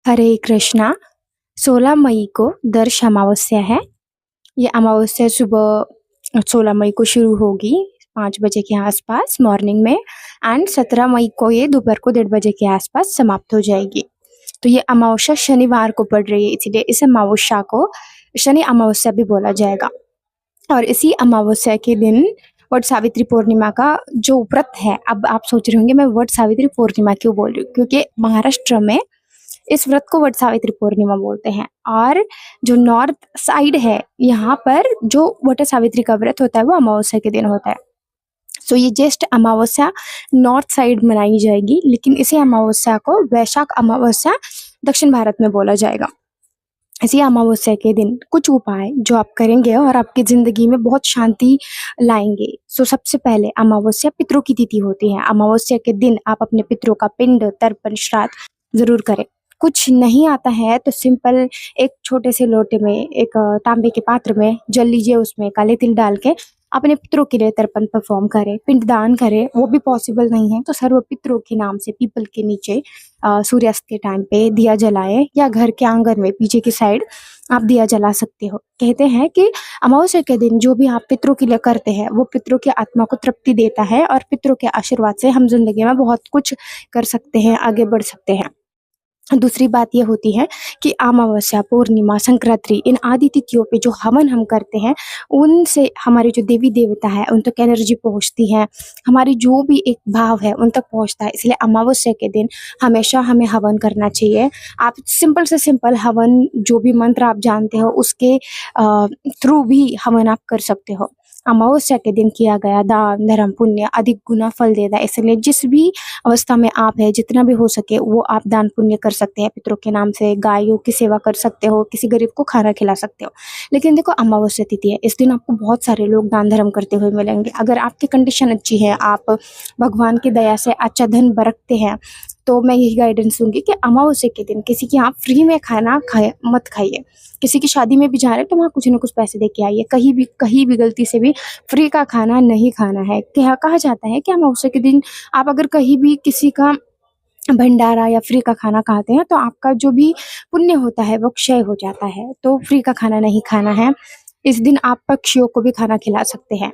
हरे कृष्णा। 16 मई को दर्श अमावस्या है। ये अमावस्या सुबह 16 मई को शुरू होगी 5 बजे के आसपास मॉर्निंग में, एंड 17 मई को ये दोपहर को 1:30 बजे के आसपास समाप्त हो जाएगी। तो ये अमावस्या शनिवार को पड़ रही है, इसीलिए इस अमावस्या को शनि अमावस्या भी बोला जाएगा। और इसी अमावस्या के दिन वट सावित्री पूर्णिमा का जो व्रत है, अब आप सोच रहे होंगे मैं वट सावित्री पूर्णिमा क्यों बोल रही हूँ, क्योंकि महाराष्ट्र में इस व्रत को वट सावित्री पूर्णिमा बोलते हैं। और जो नॉर्थ साइड है, यहाँ पर जो वट सावित्री का व्रत होता है वो अमावस्या के दिन होता है। सो ये ज्येष्ठ अमावस्या नॉर्थ साइड मनाई जाएगी, लेकिन इसी अमावस्या को वैशाख अमावस्या दक्षिण भारत में बोला जाएगा। इसी अमावस्या के दिन कुछ उपाय जो आप करेंगे और आपकी जिंदगी में बहुत शांति लाएंगे। सो सबसे पहले अमावस्या पितरों की तिथि होती है। अमावस्या के दिन आप अपने पितरों का पिंड तर्पण श्राद्ध जरूर करें। कुछ नहीं आता है तो सिंपल एक छोटे से लोटे में, एक तांबे के पात्र में जल लीजिए, उसमें काले तिल डाल के अपने पितरों के लिए तर्पण परफॉर्म करें, पिंडदान करें। वो भी पॉसिबल नहीं है तो सर्व पितरों के नाम से पीपल के नीचे सूर्यास्त के टाइम पे दिया जलाएं, या घर के आंगन में पीछे की साइड आप दिया जला सकते हो। कहते हैं कि अमावस्या के दिन जो भी आप पितरों के लिए करते हैं वो पितरों की आत्मा को तृप्ति देता है, और पितरों के आशीर्वाद से हम जिंदगी में बहुत कुछ कर सकते हैं, आगे बढ़ सकते हैं। दूसरी बात ये होती है कि अमावस्या, पूर्णिमा, संक्रांति, इन आदि तिथियों पे जो हवन हम करते हैं उनसे हमारे जो देवी देवता है उन तक एनर्जी पहुंचती है, हमारी जो भी एक भाव है उन तक पहुंचता है। इसलिए अमावस्या के दिन हमेशा हमें हवन करना चाहिए। आप सिंपल से सिंपल हवन, जो भी मंत्र आप जानते हो उसके थ्रू भी हवन आप कर सकते हो। अमावस्या के दिन किया गया दान धर्म पुण्य अधिक गुना फल देता है, इसलिए जिस भी अवस्था में आप है, जितना भी हो सके वो आप दान पुण्य कर सकते हैं। पितरों के नाम से गायों की सेवा कर सकते हो, किसी गरीब को खाना खिला सकते हो। लेकिन देखो, अमावस्या तिथि है, इस दिन आपको बहुत सारे लोग दान धर्म करते हुए मिलेंगे। अगर आपकी कंडीशन अच्छी है, आप भगवान की दया से अच्छा धन बरतते हैं, तो मैं यही गाइडेंस दूंगी कि अमावस्या के दिन किसी की आप फ्री में खाना खाए मत खाइए। किसी की शादी में भी जा रहे हैं तो वहाँ कुछ ना कुछ पैसे दे के आइए। कहीं भी गलती से भी फ्री का खाना नहीं खाना है। कहा जाता है कि अमावस्या के दिन आप अगर कहीं भी किसी का भंडारा या फ्री का खाना खाते हैं तो आपका जो भी पुण्य होता है वो क्षय हो जाता है। तो फ्री का खाना नहीं खाना है। इस दिन आप पक्षियों को भी खाना खिला सकते हैं।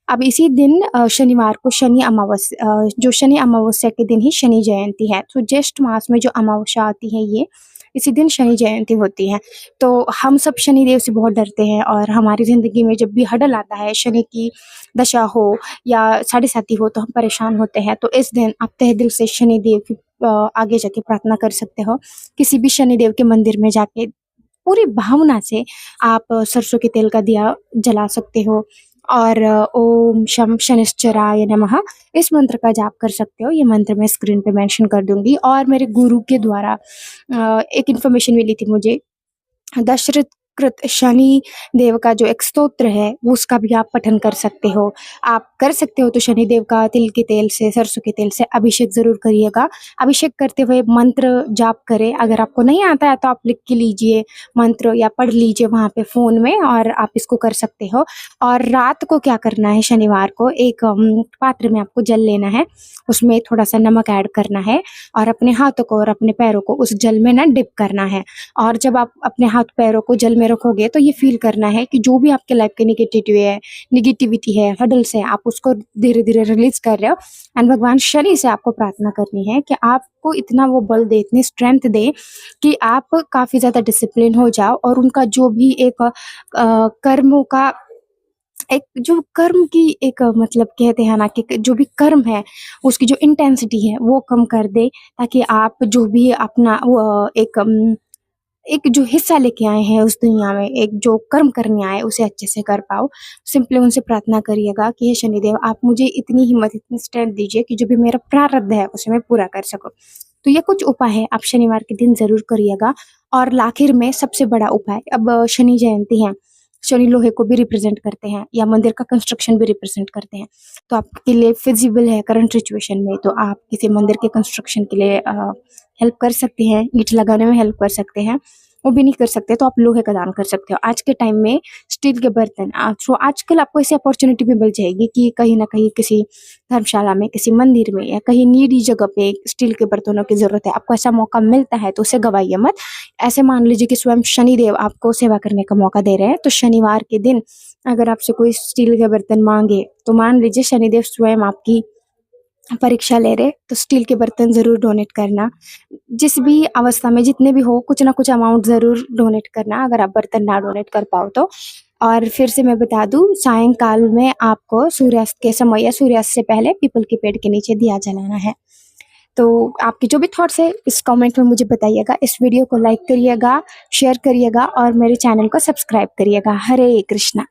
अब इसी दिन शनिवार को शनि अमावस्या, जो शनि अमावस्या के दिन ही शनि जयंती है। तो ज्येष्ठ मास में जो अमावस्या आती है ये इसी दिन शनि जयंती होती है। तो हम सब शनि देव से बहुत डरते हैं, और हमारी जिंदगी में जब भी हडल आता है, शनि की दशा हो या साढ़े साती हो, तो हम परेशान होते हैं। तो इस दिन आप तहे दिल से शनि देव की आगे जाके प्रार्थना कर सकते हो। किसी भी शनि देव के मंदिर में जाके पूरी भावना से आप सरसों के तेल का दिया जला सकते हो, और ओम शम शनिश्चराय नमः इस मंत्र का जाप कर सकते हो। ये मंत्र मैं स्क्रीन पे मेंशन कर दूंगी। और मेरे गुरु के द्वारा एक इन्फॉर्मेशन मिली थी मुझे, दशरथ कृत शनि देव का जो एक स्तोत्र है वो उसका भी आप पठन कर सकते हो। आप कर सकते हो तो शनि देव का तिल के तेल से, सरसों के तेल से अभिषेक जरूर करिएगा। अभिषेक करते हुए मंत्र जाप करें। अगर आपको नहीं आता है तो आप लिख के लीजिए मंत्र या पढ़ लीजिए वहाँ पे फोन में, और आप इसको कर सकते हो। और रात को क्या करना है, शनिवार को एक पात्र में आपको जल लेना है, उसमें थोड़ा सा नमक ऐड करना है, और अपने हाथों को और अपने पैरों को उस जल में ना डिप करना है। और जब आप अपने हाथ पैरों को जल में रखोगे तो ये फील करना है कि जो भी आपके लाइफ के निगेटिविटी है, हडल्स है, आप उसको धीरे धीरे रिलीज कर रहे हो। एंड भगवान शनि से आपको प्रार्थना करनी है कि आपको इतना वो बल दे, इतनी स्ट्रेंथ दे कि आप काफी ज्यादा डिसिप्लिन हो जाओ, और उनका जो भी एक कर्मों का एक जो कर्म की एक मतलब कहते हैं ना कि जो भी कर्म है उसकी जो इंटेंसिटी है वो कम कर दे, ताकि आप जो भी अपना एक जो हिस्सा लेके आए हैं उस दुनिया में, एक जो कर्म करने आए उसे अच्छे से कर पाओ। सिंपली उनसे प्रार्थना करिएगा कि हे शनिदेव, आप मुझे इतनी हिम्मत, इतनी स्ट्रेंथ दीजिए कि जो भी मेरा प्रारब्ध है उसे मैं पूरा कर सकूं। तो ये कुछ उपाय है, आप शनिवार के दिन जरूर करिएगा। और आखिर में सबसे बड़ा उपाय, अब शनि जयंती है, शनि लोहे को भी रिप्रेजेंट करते हैं या मंदिर का कंस्ट्रक्शन भी रिप्रेजेंट करते हैं। तो आपके लिए फिजिबल है करंट सिचुएशन में, तो आप किसी मंदिर के कंस्ट्रक्शन के लिए हेल्प कर सकते हैं, ईंट लगाने में हेल्प कर सकते हैं। वो भी नहीं कर सकते, तो आप लोहे का दान कर सकते हो। आज के टाइम में स्टील के बर्तन तो आजकल आपको ऐसी अपॉर्चुनिटी भी मिल जाएगी कि कहीं ना कहीं किसी धर्मशाला में, किसी मंदिर में या कहीं नीडी जगह पे स्टील के बर्तनों की जरूरत है, आपको ऐसा मौका मिलता है तो उसे गवाइए मत। ऐसे मान लीजिए कि स्वयं शनिदेव आपको सेवा करने का मौका दे रहे हैं, तो शनिवार के दिन अगर आपसे कोई स्टील के बर्तन मांगे तो मान लीजिए शनिदेव स्वयं आपकी परीक्षा ले रहे, तो स्टील के बर्तन ज़रूर डोनेट करना। जिस भी अवस्था में जितने भी हो, कुछ ना कुछ अमाउंट ज़रूर डोनेट करना अगर आप बर्तन ना डोनेट कर पाओ तो। और फिर से मैं बता दूँ, सायंकाल में आपको सूर्यास्त के समय या सूर्यास्त से पहले पीपल के पेड़ के नीचे दिया जलाना है। तो आपके जो भी थॉट्स है इस कमेंट में मुझे बताइएगा। इस वीडियो को लाइक करिएगा, शेयर करिएगा और मेरे चैनल को सब्सक्राइब करिएगा। हरे कृष्णा।